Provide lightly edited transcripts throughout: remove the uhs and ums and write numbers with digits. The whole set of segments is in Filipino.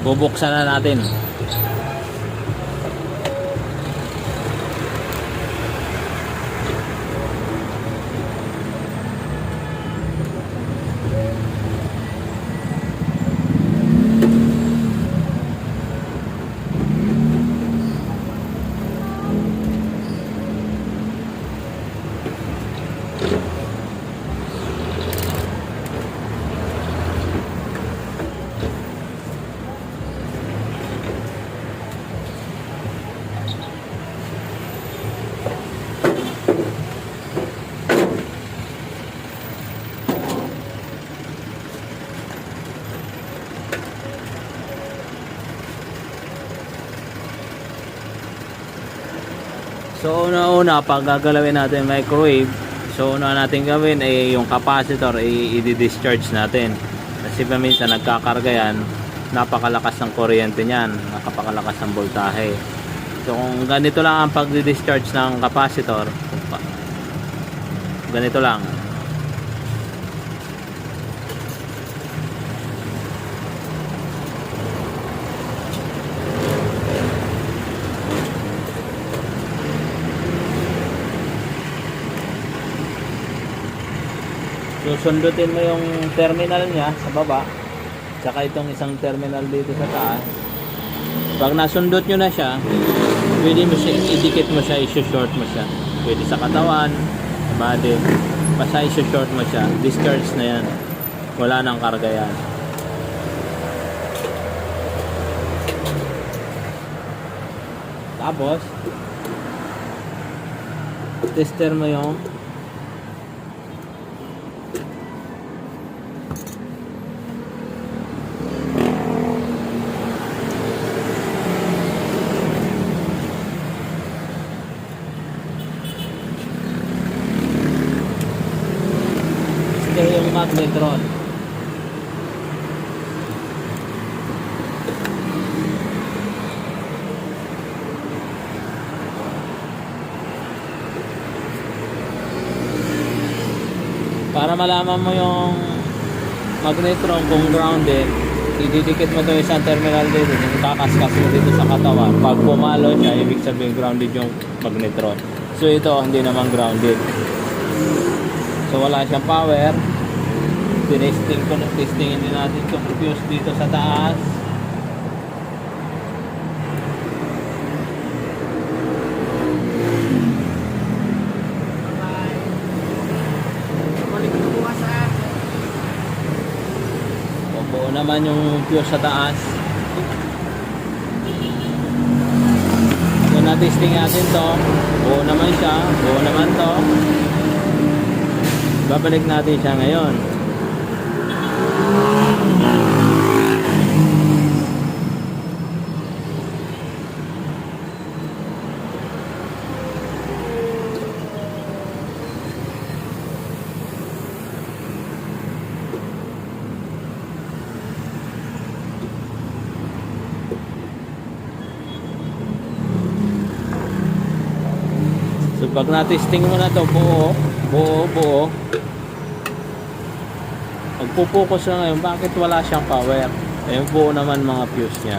bubuksan na natin. So una-una, pag gagalawin natin microwave, so una natin gawin ay yung capacitor ay i-discharge natin. Kasi paminsan nagkakarga yan, napakalakas ng kuryente niyan, napakalakas ng voltahe. So kung ganito lang ang pag-discharge ng capacitor, ganito lang. Susundutin mo yung terminal niya sa baba, tsaka itong isang terminal dito sa taas. Pag nasundot nyo na siya, pwede mo siya, idikit mo siya, i-short mo siya. Pwede sa katawan, sa body, basta i-short mo siya. Discharge na yan. Wala nang karga yan. Tapos, tester mo yung yung magnetron. Para malaman mo yung magnetron kung grounded, ididikit mo ito isang terminal dito, kakaskas mo dito sa katawan. Pag pumalo siya, ibig sabihin grounded yung magnetron. So ito hindi naman grounded, so wala siyang power. Testingin din natin itong fuse dito sa taas. Buo naman yung fuse sa taas. So na-testing natin to, buo naman siya, buo naman to. Babalik natin siya ngayon. So pag na-testing mo na to, buo, magpupokus na ngayon, bakit wala siyang power? Ayun, buo naman mga fuse niya.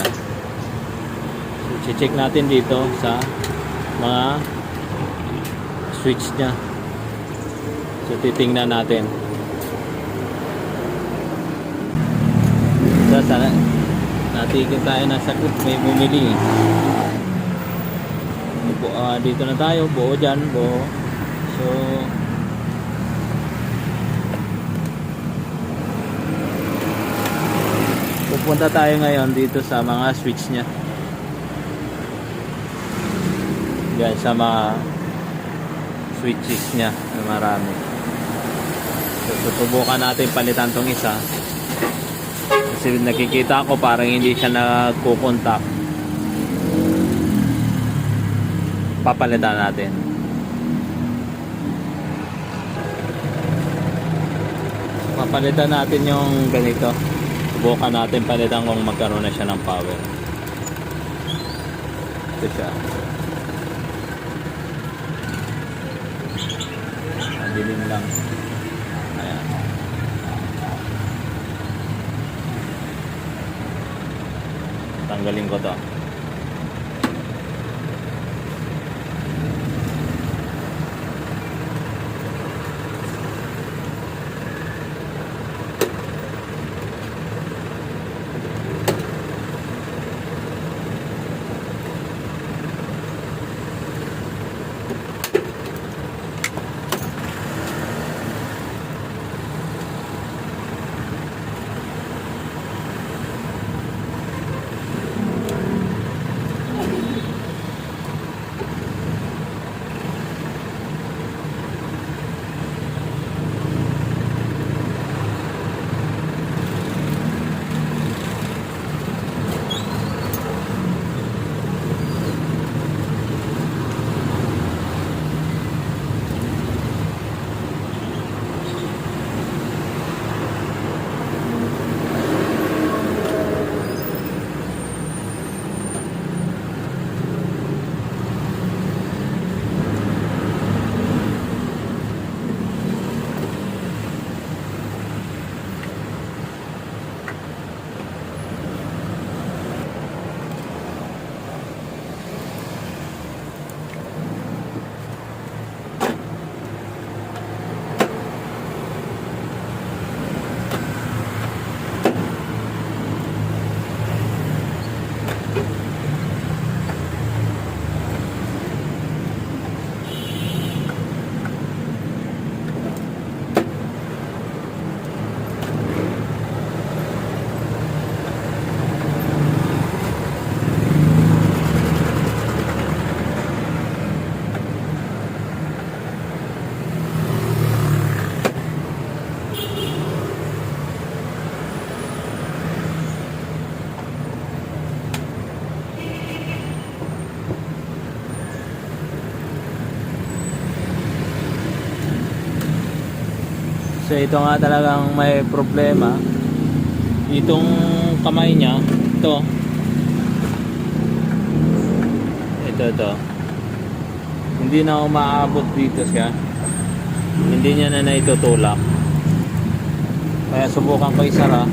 So check natin dito sa mga switch niya. So titingnan natin. So sana natigil tayo na sakit, may bumili. Dito na tayo, buo dyan, buo. So pupunta tayo ngayon dito sa mga switch nya. Yan sa mga switches nya na marami. So susubukan natin palitan tong isa. Kasi nakikita ko parang hindi siya nagkukontak. Papalitan natin. Papalitan natin yung ganito. Subukan natin palitan kung magkaroon na siya ng power. Ito siya. Dilim lang. Ayan. tatanggalin ko to. So ito nga talagang may problema. Itong kamay niya, ito. Hindi na umaabot dito siya. Hindi niya na naitutulak. Kaya subukan ko isara.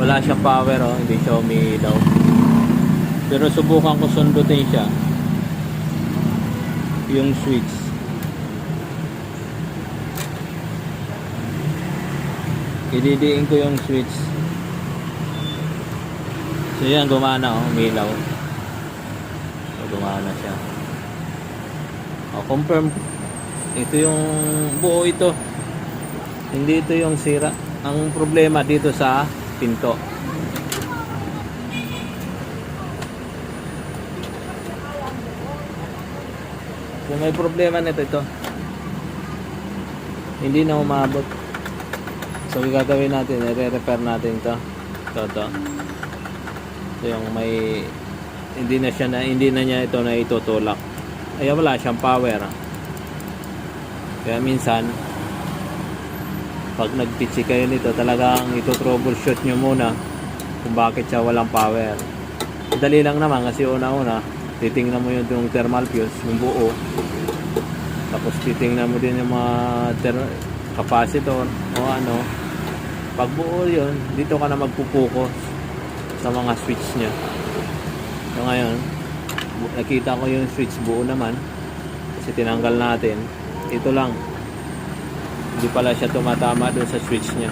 Wala siyang power, oh. Hindi siya umiilaw. Pero subukan ko sundutin siya. Yung switch. Ididiin ko yung switch. So yan, gumana, oh, umilaw. So, gumana siya. Confirm. Ito yung buo ito. Hindi ito yung sira. Ang problema dito sa pinto. So may problema nito ito. Hindi na umabot. So gagawin natin, i-repair natin ito. Ito. So yung may hindi na niya ito na itutulak. Ay wala siyang power. Kaya minsan pag nagpitsi kayo nito, talagang ito-troubleshoot nyo muna kung bakit siya walang power. Dali lang naman kasi una-una titingnan mo yung thermal fuse, yung buo. Tapos titingnan mo din yung mga capacitor o ano. Pag buo yun, dito ka na magpupokus sa mga switch nya. So ngayon, nakita ko yung switch buo naman kasi tinanggal natin. Ito lang, hindi pala siya tumatama doon sa switch nya.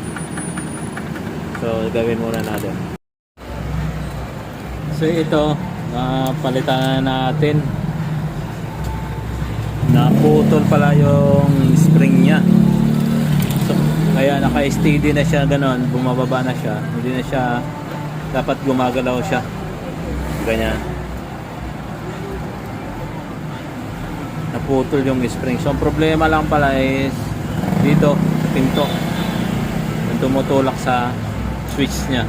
So gawin muna natin. So ito, palitan na natin. Naputol pala yung spring nya. So kaya naka-steady na siya, ganon, bumababa na siya. Hindi na siya dapat gumagalaw siya. Ganyan. Naputol yung spring. So ang problema lang pala is dito sa pinto. Yung tumutulak sa switch niya.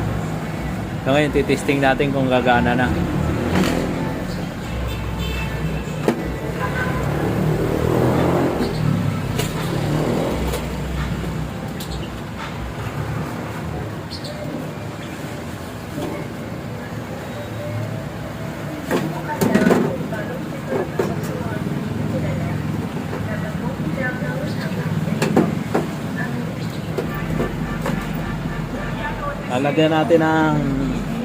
So ngayon titesting natin kung gagana na. Lalagyan natin ng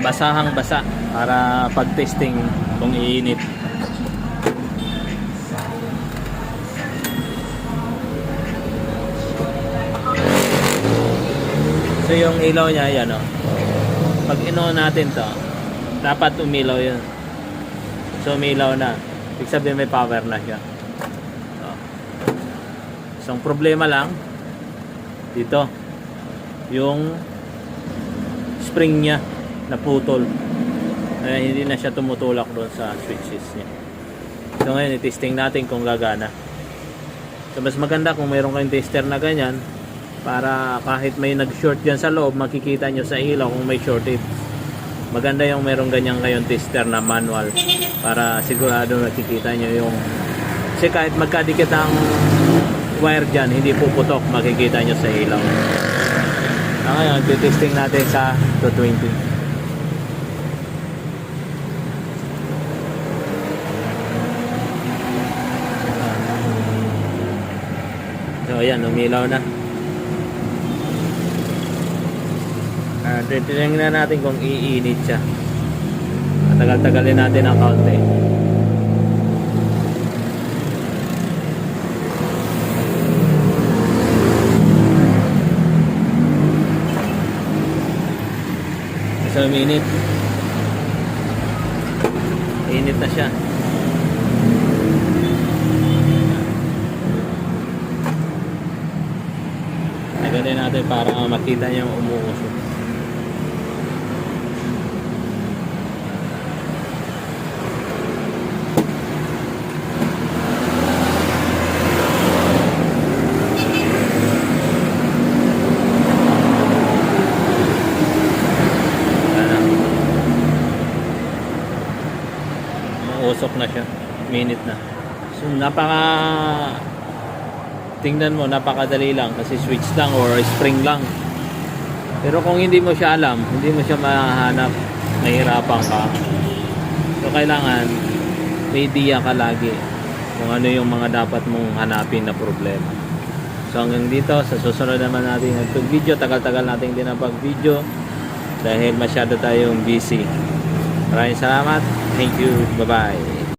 basahang basa. para pag-testing kung iinit. So yung ilaw niya, yan o. Pag ino natin to, dapat umilaw yun. So umilaw na. Ibig sabihin may power na siya. So ang problema lang, dito, yung spring niya naputol. Hindi na siya tumutulak doon sa switches niya. So ngayon, i-testing natin kung gagana. So mas maganda kung mayroon kayong tester na ganyan, para kahit may nag-short dyan sa loob, makikita nyo sa ilaw kung may shortage. Maganda yung mayroong ganyan kayong tester na manual, para sigurado nakikita nyo yung, kasi kahit magkadikit ang wire dyan, hindi puputok, makikita nyo sa ilaw. Ngayon, testing natin sa 220. So ayan, umilaw na. Titingnan natin kung iinit siya. Tagal-tagalin natin ang kaunti. So uminit. Init na siya. Tagayin natin para makita niyo umuusok. Usok na siya, minute na. So tingnan mo, napakadali lang kasi switch lang or spring lang. Pero kung hindi mo siya alam, hindi mo siya mahanap, mahirapan ka. So kailangan may idea ka lagi kung ano yung mga dapat mong hanapin na problema. So hanggang dito, sa susunod naman natin nagpag-video. Tagal-tagal natin din napag-video dahil masyado tayong busy. Maraming salamat. Thank you. Bye-bye.